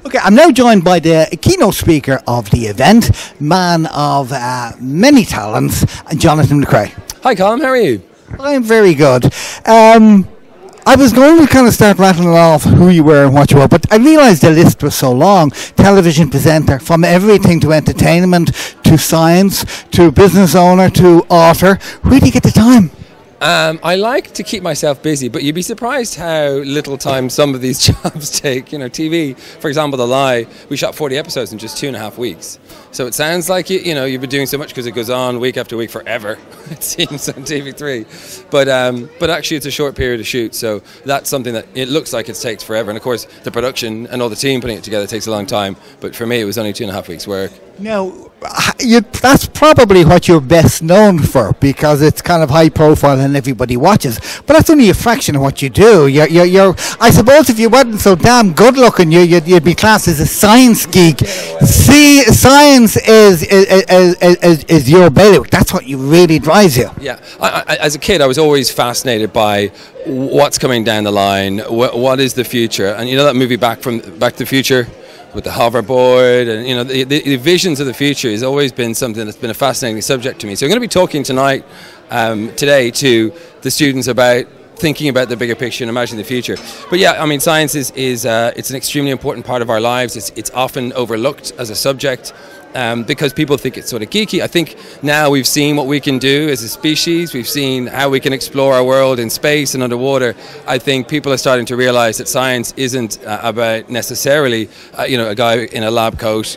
Okay, I'm now joined by the keynote speaker of the event, man of many talents, Jonathan McCrea. Hi Colm, how are you? I'm very good. I was going to kind of start rattling off who you were and what you were, but I realised the list was so long. Television presenter, from everything to entertainment, to science, to business owner, to author. Where do you get the time? I like to keep myself busy, but you'd be surprised how little time some of these jobs take. You know, TV, for example, The Lie, we shot 40 episodes in just 2.5 weeks. So it sounds like you've been doing so much because it goes on week after week forever. It seems on TV3, but actually it's a short period of shoot. So that's something that it looks like it takes forever. And of course, the production and all the team putting it together takes a long time. But for me, it was only 2.5 weeks' work. Now, that's probably what you're best known for, because it's kind of high profile and everybody watches. But that's only a fraction of what you do. I suppose if you weren't so damn good looking, you'd be classed as a science geek. See, science is your bailiwick. That's what really drives you. Yeah, as a kid, I was always fascinated by what's coming down the line. What is the future? And you know that movie Back to the Future, with the hoverboard, and the visions of the future has always been something that's been a fascinating subject to me. So I'm going to be talking today to the students about thinking about the bigger picture and imagining the future. But yeah, I mean, science is it's an extremely important part of our lives. It's often overlooked as a subject. Because people think it's sort of geeky. I think now we've seen what we can do as a species. We've seen how we can explore our world in space and underwater. I think people are starting to realize that science isn't about necessarily, a guy in a lab coat,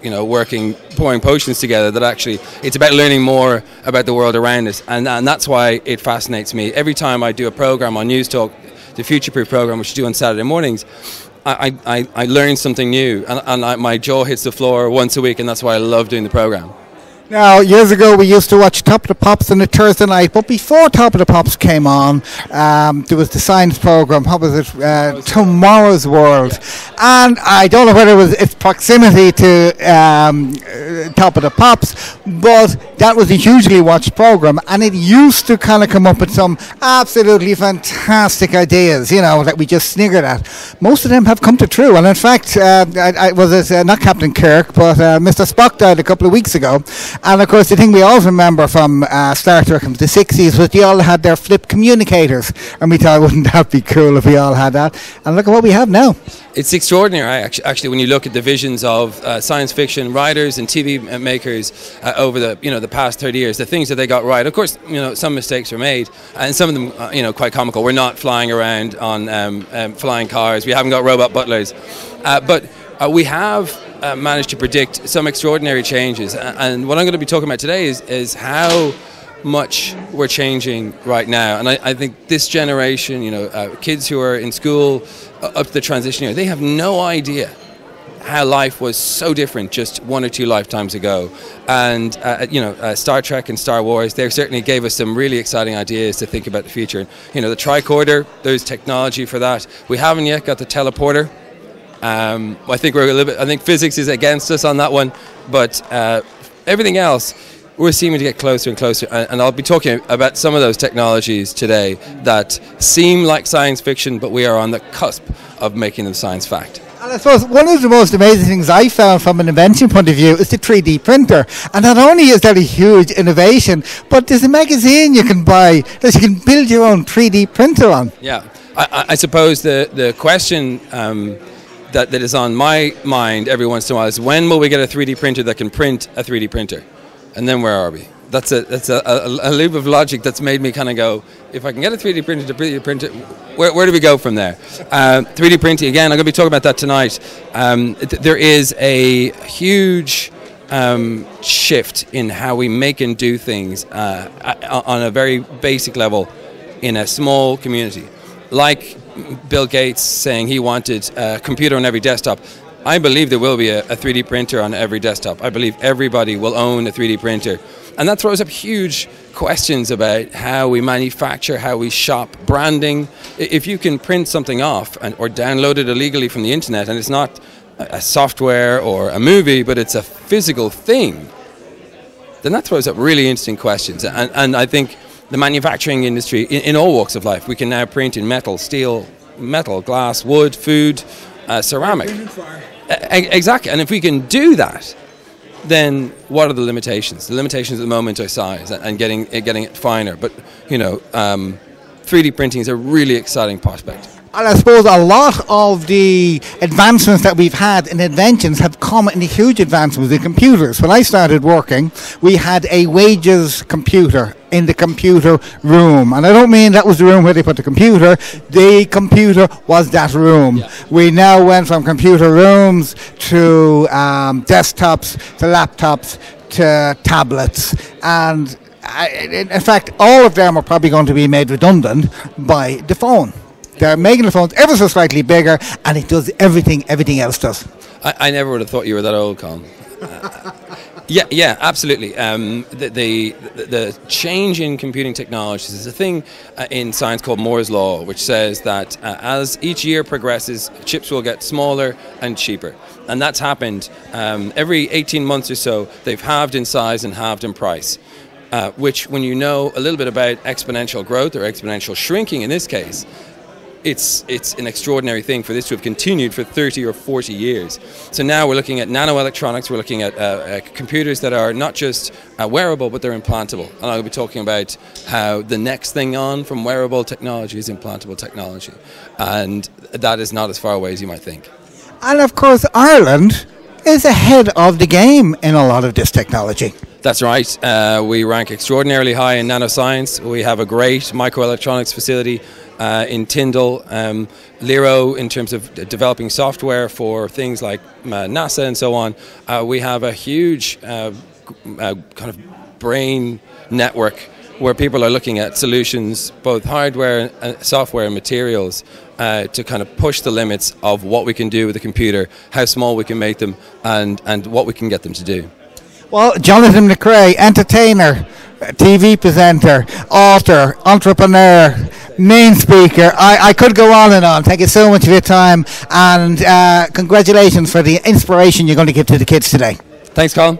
pouring potions together. That actually, it's about learning more about the world around us, and that's why it fascinates me. Every time I do a program on News Talk, the Future Proof program, which I do on Saturday mornings, I learn something new, and my jaw hits the floor once a week, and that's why I love doing the program. Now, years ago, we used to watch Top of the Pops on a Thursday night, but before Top of the Pops came on, there was the science program. What was it? Tomorrow's World. And I don't know whether it was its proximity to Top of the Pops, but that was a hugely watched program, and it used to kind of come up with some absolutely fantastic ideas, that we just sniggered at. Most of them have come to true, and in fact, not Captain Kirk, but Mr. Spock died a couple of weeks ago. And of course, the thing we all remember from Star Trek from the 60s was they all had their flip communicators, and we thought, wouldn't that be cool if we all had that? And look at what we have now. It's extraordinary, actually, when you look at the visions of science fiction writers and TV makers over the past 30 years, the things that they got right. Of course, some mistakes were made, and some of them, quite comical. We're not flying around on flying cars. We haven't got robot butlers, but we have managed to predict some extraordinary changes. And what I'm going to be talking about today is how much we're changing right now. And I think this generation, kids who are in school up to the transition year, they have no idea how life was so different just 1 or 2 lifetimes ago. And Star Trek and Star Wars, they certainly gave us some really exciting ideas to think about the future. The tricorder, there's technology for that. We haven't yet got the teleporter. I think physics is against us on that one, but everything else, we're seeming to get closer and closer, and I'll be talking about some of those technologies today that seem like science fiction, but we are on the cusp of making them science fact. And I suppose one of the most amazing things I found from an invention point of view is the 3D printer. And not only is that a huge innovation, but there's a magazine you can buy that you can build your own 3D printer on. Yeah, I suppose the question that is on my mind every once in a while is, when will we get a 3D printer that can print a 3D printer? And then where are we? That's a loop of logic that's made me kind of go, if I can get a 3D printer to print it, where do we go from there? 3D printing, again, I'm going to be talking about that tonight. There is a huge shift in how we make and do things on a very basic level in a small community. Like Bill Gates saying he wanted a computer on every desktop. I believe there will be a 3D printer on every desktop. I believe everybody will own a 3D printer. And that throws up huge questions about how we manufacture, how we shop, branding. If you can print something off or download it illegally from the internet, and it's not a software or a movie, but it's a physical thing, then that throws up really interesting questions. And I think the manufacturing industry, in all walks of life, we can now print in metal, steel, glass, wood, food, ceramic. Exactly. And if we can do that, then what are the limitations? The limitations at the moment are size and getting it finer. But, 3D printing is a really exciting prospect. And I suppose a lot of the advancements that we've had in inventions have come in huge advancements in computers. When I started working, we had a wages computer in the computer room. And I don't mean that was the room where they put the computer. The computer was that room. Yeah. We now went from computer rooms to desktops, to laptops, to tablets. And in fact, all of them are probably going to be made redundant by the phone. They're making the phones ever so slightly bigger, and it does everything else does. I never would have thought you were that old, Colm. Yeah, absolutely. The change in computing technologies is a thing in science called Moore's Law, which says that as each year progresses, chips will get smaller and cheaper. And that's happened every 18 months or so. They've halved in size and halved in price. Which, when you know a little bit about exponential growth or exponential shrinking in this case, it's an extraordinary thing for this to have continued for 30 or 40 years. So now we're looking at nanoelectronics, we're looking at computers that are not just wearable, but they're implantable. And I'll be talking about how the next thing on from wearable technology is implantable technology. And that is not as far away as you might think. And of course, Ireland is ahead of the game in a lot of this technology. That's right. We rank extraordinarily high in nanoscience. We have a great microelectronics facility in Tyndall. Lero, in terms of developing software for things like NASA and so on. We have a huge kind of brain network where people are looking at solutions, both hardware, software and materials, to kind of push the limits of what we can do with a computer, how small we can make them, and what we can get them to do. Well, Jonathan McCrea, entertainer, TV presenter, author, entrepreneur, main speaker. I could go on and on. Thank you so much for your time, and congratulations for the inspiration you're going to give to the kids today. Thanks, Colm.